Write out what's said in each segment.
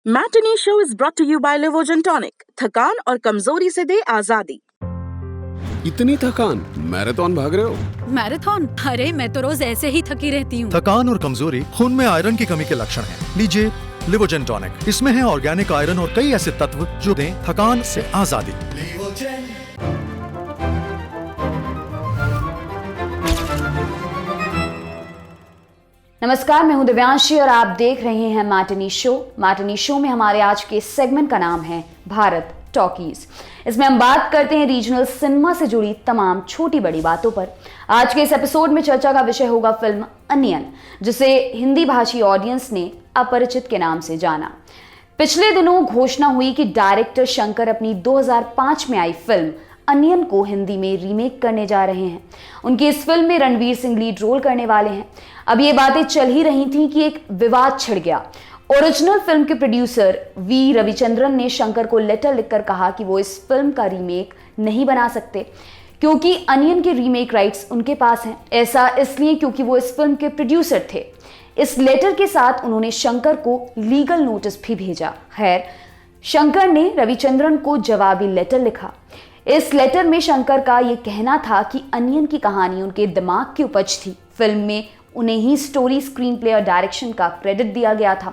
Matinee show is brought to you by Livogen tonic. थकान और कमजोरी से दे आजादी। इतनी थकान, मैराथन भाग रहे हो? मैराथन? अरे मैं तो रोज ऐसे ही थकी रहती हूँ। थकान और कमजोरी खून में आयरन की कमी के लक्षण हैं। लीजिए लिवोजेन टॉनिक। इसमें है ऑर्गेनिक आयरन और कई ऐसे तत्व जो दें थकान से आजादी। नमस्कार, मैं हूं दिव्यांशी और आप देख रहे हैं मैटिनी शो। मैटिनी शो में हमारे आज के सेगमेंट का नाम है भारत टॉकीज। इसमें हम बात करते हैं रीजनल सिनेमा से जुड़ी तमाम छोटी बड़ी बातों पर। आज के इस एपिसोड में चर्चा का विषय होगा फिल्म अनियन, जिसे हिंदी भाषी ऑडियंस ने अपरिचित के नाम से जाना। पिछले दिनों घोषणा हुई कि डायरेक्टर शंकर अपनी 2005 में आई फिल्म अनियन को हिंदी में रीमेक करने जा रहे हैं। उनकी इस फिल्म में रणवीर सिंह लीड रोल करने वाले हैं। अब ये बातें चल ही रही थी कि एक विवाद छिड़ गया। ओरिजिनल फिल्म के प्रोड्यूसर वी रविचंद्रन ने शंकर को लेटर लिखकर कहा कि वो इस फिल्म का रीमेक नहीं बना सकते क्योंकि अनियन के रीमेक राइट्स उनके पास हैं। ऐसा इसलिए क्योंकि वो इस फिल्म के प्रोड्यूसर थे। इस लेटर के साथ उन्होंने शंकर को लीगल नोटिस भी भेजा। खैर, शंकर ने रविचंद्रन को जवाबी लेटर लिखा। इस लेटर में शंकर का यह कहना था कि अनियन की कहानी उनके दिमाग की उपज थी। फिल्म में उन्हें ही स्टोरी, स्क्रीन प्ले और डायरेक्शन का क्रेडिट दिया गया था,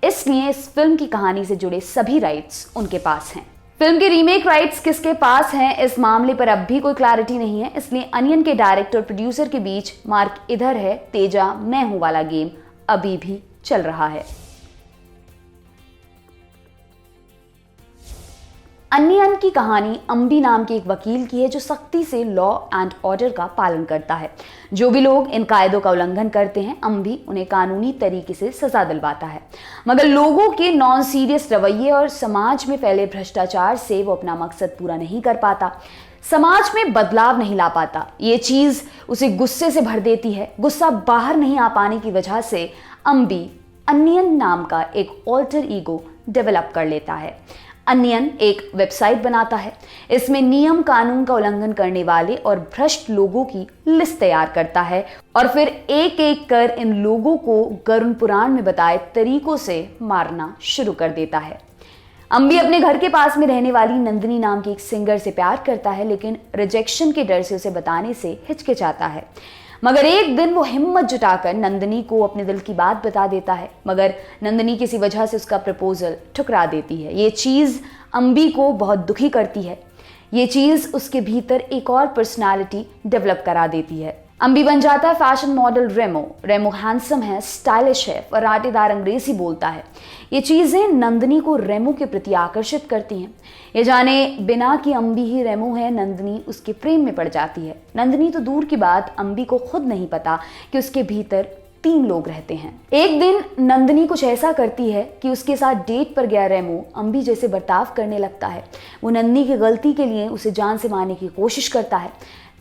इसलिए इस फिल्म की कहानी से जुड़े सभी राइट्स उनके पास हैं। फिल्म के रीमेक राइट्स किसके पास हैं, इस मामले पर अब भी कोई क्लैरिटी नहीं है। इसलिए अनियन के डायरेक्टर और प्रोड्यूसर के बीच मार्क इधर है, तेजा मैं हूं वाला गेम अभी भी चल रहा है। अनियन की कहानी अंबी नाम के एक वकील की है जो सख्ती से लॉ एंड ऑर्डर का पालन करता है। जो भी लोग इन कायदों का उल्लंघन करते हैं, अंबी उन्हें कानूनी तरीके से सजा दिलवाता है। मगर लोगों के नॉन सीरियस रवैये और समाज में फैले भ्रष्टाचार से वो अपना मकसद पूरा नहीं कर पाता, समाज में बदलाव नहीं ला पाता। ये चीज उसे गुस्से से भर देती है। गुस्सा बाहर नहीं आ पाने की वजह से अंबी अनियन नाम का एक ऑल्टर ईगो डेवलप कर लेता है। अनियन एक वेबसाइट बनाता है। इसमें नियम कानून का उल्लंघन करने वाले और भ्रष्ट लोगों की लिस्ट तैयार करता है और फिर एक एक कर इन लोगों को गरुड़ पुराण में बताए तरीकों से मारना शुरू कर देता है। अंबी अपने घर के पास में रहने वाली नंदिनी नाम की एक सिंगर से प्यार करता है, लेकिन रिजेक्शन के डर से उसे बताने से हिचकिचाता है। मगर एक दिन वो हिम्मत जुटाकर नंदिनी को अपने दिल की बात बता देता है, मगर नंदिनी किसी वजह से उसका प्रपोजल ठुकरा देती है। ये चीज़ अंबी को बहुत दुखी करती है। ये चीज़ उसके भीतर एक और पर्सनालिटी डेवलप करा देती है। अंबी बन जाता है फैशन मॉडल रेमो। रेमो हैंडसम है, स्टाइलिश है, फराटेदार अंग्रेजी बोलता है। ये चीज़ें नंदिनी को रेमो के प्रति आकर्षित करती हैं। ये जाने बिना कि अंबी ही रेमो है, नंदिनी उसके प्रेम में पड़ जाती है। नंदिनी तो दूर की बात, अंबी को खुद नहीं पता कि उसके भीतर 3 लोग रहते हैं। एक दिन नंदिनी कुछ ऐसा करती है कि उसके साथ डेट पर गया रेमो अंबी जैसे बर्ताव करने लगता है। वो नंदिनी की गलती के लिए उसे जान से मारने की कोशिश करता है।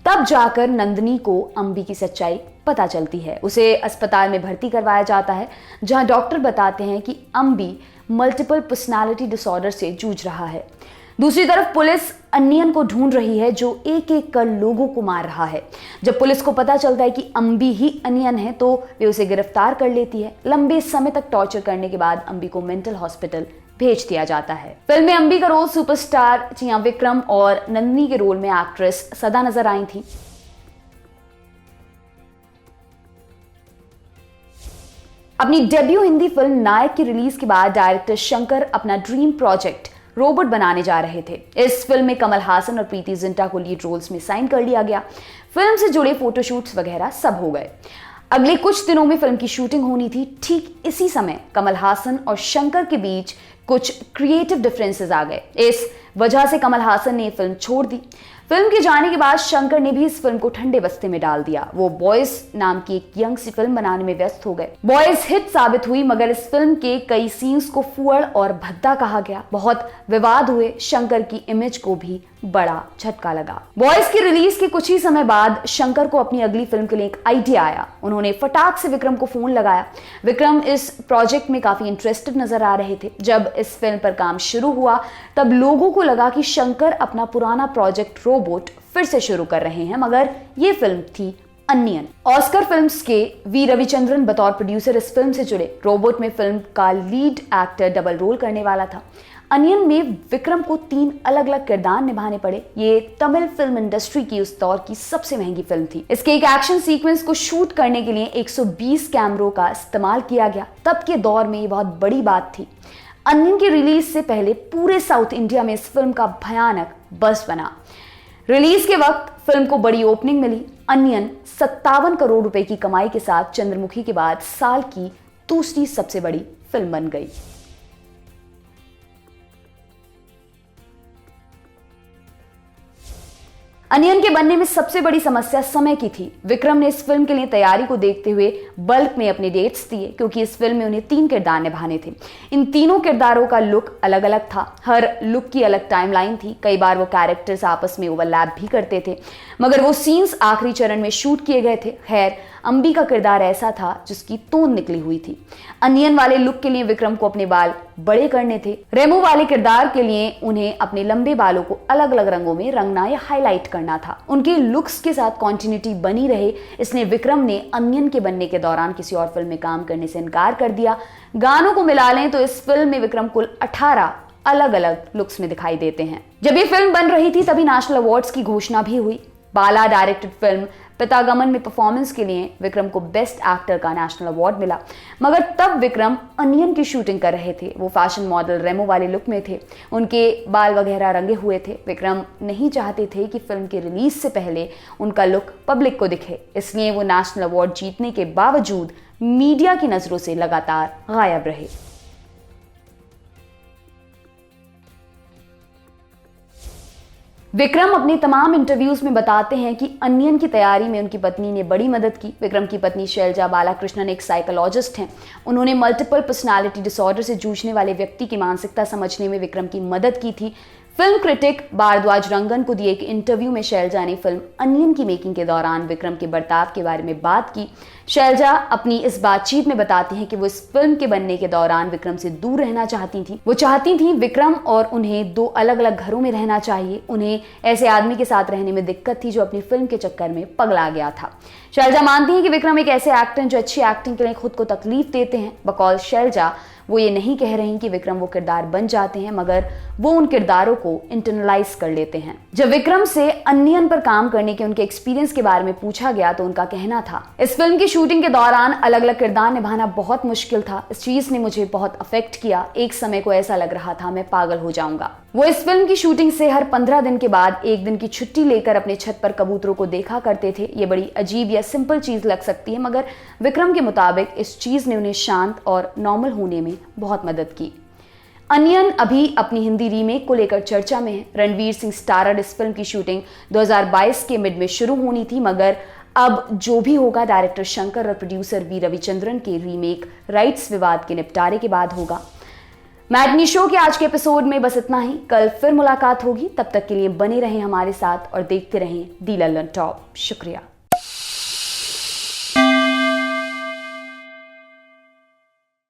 तब जाकर नंदिनी को अंबी की सच्चाई पता चलती है। उसे अस्पताल में भर्ती करवाया जाता है, जहां डॉक्टर बताते हैं कि अंबी मल्टीपल पर्सनालिटी डिसऑर्डर से जूझ रहा है। दूसरी तरफ पुलिस अनियन को ढूंढ रही है जो एक एक कर लोगों को मार रहा है। जब पुलिस को पता चलता है कि अंबी ही अनियन है तो वे उसे गिरफ्तार कर लेती है। लंबे समय तक टॉर्चर करने के बाद अंबी को मेंटल हॉस्पिटल भेज दिया जाता है। फिल्म में अंबी का रोल सुपरस्टार चिया विक्रम और नंदिनी के रोल में एक्ट्रेस सदा नजर आई थी। अपनी डेब्यू हिंदी फिल्म नायक की रिलीज के बाद डायरेक्टर शंकर अपना ड्रीम प्रोजेक्ट रोबोट बनाने जा रहे थे। इस फिल्म में कमल हासन और प्रीति जिंटा को लीड रोल्स में साइन कर लिया गया। फिल्म से जुड़े फोटोशूट्स वगैरह सब हो गए। अगले कुछ दिनों में फिल्म की शूटिंग होनी थी। ठीक इसी समय कमल हासन और शंकर के बीच कुछ क्रिएटिव डिफरेंसेस आ गए। इस वजह से कमल हासन ने फिल्म छोड़ दी। फिल्म के जाने के बाद शंकर ने भी इस फिल्म को ठंडे बस्ते में डाल दिया। वो बॉयज नाम की एक यंग सी फिल्म बनाने में व्यस्त हो गए। बॉयज हिट साबित हुई, मगर इस फिल्म के कई सीन्स को फुअड़ और भद्दा कहा गया। बहुत विवाद हुए। शंकर की इमेज को भी बड़ा झटका लगा। बॉयज की रिलीज के कुछ ही समय बाद शंकर को अपनी अगली फिल्म के लिए एक आइडिया आया। उन्होंने फटाक से विक्रम को फोन लगाया। विक्रम इस प्रोजेक्ट में काफी इंटरेस्टेड नजर आ रहे थे। जब इस फिल्म पर काम शुरू हुआ तब लोगों को लगा कि शंकर अपना पुराना प्रोजेक्ट रोबोट फिर से शुरू कर रहे हैं, मगर यह फिल्म थी अनियन। ऑस्कर फिल्म्स के वी रविचंद्रन बतौर प्रोड्यूसर इस फिल्म से जुड़े। रोबोट में फिल्म का लीड एक्टर डबल रोल करने वाला था। अनियन में विक्रम को 3 अलग अलग किरदार निभाने पड़े। ये तमिल फिल्म इंडस्ट्री की उस दौर की सबसे महंगी फिल्म थी। इसके एक एक्शन सीक्वेंस को शूट करने के लिए 120 कैमरों का इस्तेमाल किया गया। तब के दौर में ये बहुत बड़ी बात थी। अनियन की रिलीज से पहले पूरे साउथ इंडिया में इस फिल्म का भयानक बज़ बना। रिलीज के वक्त फिल्म को बड़ी ओपनिंग मिली। अनियन 57 करोड़ रुपए की कमाई के साथ चंद्रमुखी के बाद साल की दूसरी सबसे बड़ी फिल्म बन गई। अनियन के बनने में सबसे बड़ी समस्या समय की थी। विक्रम ने इस फिल्म के लिए तैयारी को देखते हुए बल्क में अपने डेट्स दिए, क्योंकि इस फिल्म में उन्हें 3 किरदार निभाने थे। इन तीनों किरदारों का लुक अलग अलग था। हर लुक की अलग टाइमलाइन थी। कई बार वो कैरेक्टर्स आपस में ओवरलैप भी करते थे, मगर वो सीन्स आखिरी चरण में शूट किए गए थे। खैर, अंबी का किरदार ऐसा था जिसकी तोंद निकली हुई थी। अनियन वाले लुक के लिए विक्रम को अपने बाल बड़े करने थे। रेमो वाले किरदार के लिए उन्हें अपने लंबे बालों को अलग अलग रंगों में रंगना या हाईलाइट करना था। उनके लुक्स के साथ कॉन्टिन्यूटी बनी रहे, इसलिए विक्रम ने अनियन के बनने के दौरान किसी और फिल्म में काम करने से इनकार कर दिया। गानों को मिला लें तो इस फिल्म में विक्रम कुल 18 अलग अलग लुक्स में दिखाई देते हैं। जब ये फिल्म बन रही थी तभी नेशनल अवार्ड्स की घोषणा भी हुई। बाला डायरेक्टेड फिल्म पितागमन में परफॉर्मेंस के लिए विक्रम को बेस्ट एक्टर का नेशनल अवार्ड मिला। मगर तब विक्रम अनियन की शूटिंग कर रहे थे। वो फैशन मॉडल रेमो वाले लुक में थे। उनके बाल वगैरह रंगे हुए थे। विक्रम नहीं चाहते थे कि फिल्म के रिलीज से पहले उनका लुक पब्लिक को दिखे, इसलिए वो नेशनल अवार्ड जीतने के बावजूद मीडिया की नजरों से लगातार गायब रहे। विक्रम अपने तमाम इंटरव्यूज में बताते हैं कि अनियन की तैयारी में उनकी पत्नी ने बड़ी मदद की। विक्रम की पत्नी शैलजा बालाकृष्णन एक साइकोलॉजिस्ट हैं। उन्होंने मल्टीपल पर्सनालिटी डिसऑर्डर से जूझने वाले व्यक्ति की मानसिकता समझने में विक्रम की मदद की थी। फिल्म क्रिटिक भारद्वाज रंगन को दिए एक इंटरव्यू में शैलजा ने फिल्म अनियन की मेकिंग के दौरान विक्रम के बर्ताव के बारे में बात की। शैलजा अपनी इस बातचीत में बताती हैं कि वो इस फिल्म के बनने के दौरान विक्रम से दूर रहना चाहती थी। वो चाहती थी विक्रम और उन्हें 2 अलग अलग घरों में रहना चाहिए। उन्हें ऐसे आदमी के साथ रहने में दिक्कत थी जो अपनी फिल्म के चक्कर में पगला गया था। शैलजा मानती हैं कि विक्रम एक ऐसे एक्टर हैं जो अच्छी एक्टिंग के लिए खुद को तकलीफ देते हैं। बकौल शैलजा वो ये नहीं कह रही कि विक्रम वो किरदार बन जाते हैं, मगर वो उन किरदारों को इंटरनलाइज कर लेते हैं। जब विक्रम से अनियन पर काम करने के उनके एक्सपीरियंस के बारे में पूछा गया तो उनका कहना था, इस फिल्म की शूटिंग के दौरान अलग अलग किरदार निभाना बहुत मुश्किल था। इस चीज ने मुझे बहुत अफेक्ट किया। एक समय को ऐसा लग रहा था मैं पागल हो जाऊंगा। वो इस फिल्म की शूटिंग से हर 15 दिन के बाद 1 दिन की छुट्टी लेकर अपने छत पर कबूतरों को देखा करते थे। ये बड़ी अजीब या सिंपल चीज लग सकती है, मगर विक्रम के मुताबिक इस चीज ने उन्हें शांत और नॉर्मल होने में बहुत मदद की। अनियन अभी अपनी हिंदी रीमेक को लेकर चर्चा में है। रणवीर सिंह स्टारर इस फिल्म की शूटिंग 2022 के मिड में शुरू होनी थी, मगर अब जो भी होगा डायरेक्टर शंकर और प्रोड्यूसर वी रविचंद्रन के रीमेक राइट्स विवाद के निपटारे के बाद होगा। मैटनी शो के आज के एपिसोड में बस इतना ही। कल फिर मुलाकात होगी। तब तक के लिए बने रहें हमारे साथ और देखते रहें दी लल्लन टॉप। शुक्रिया।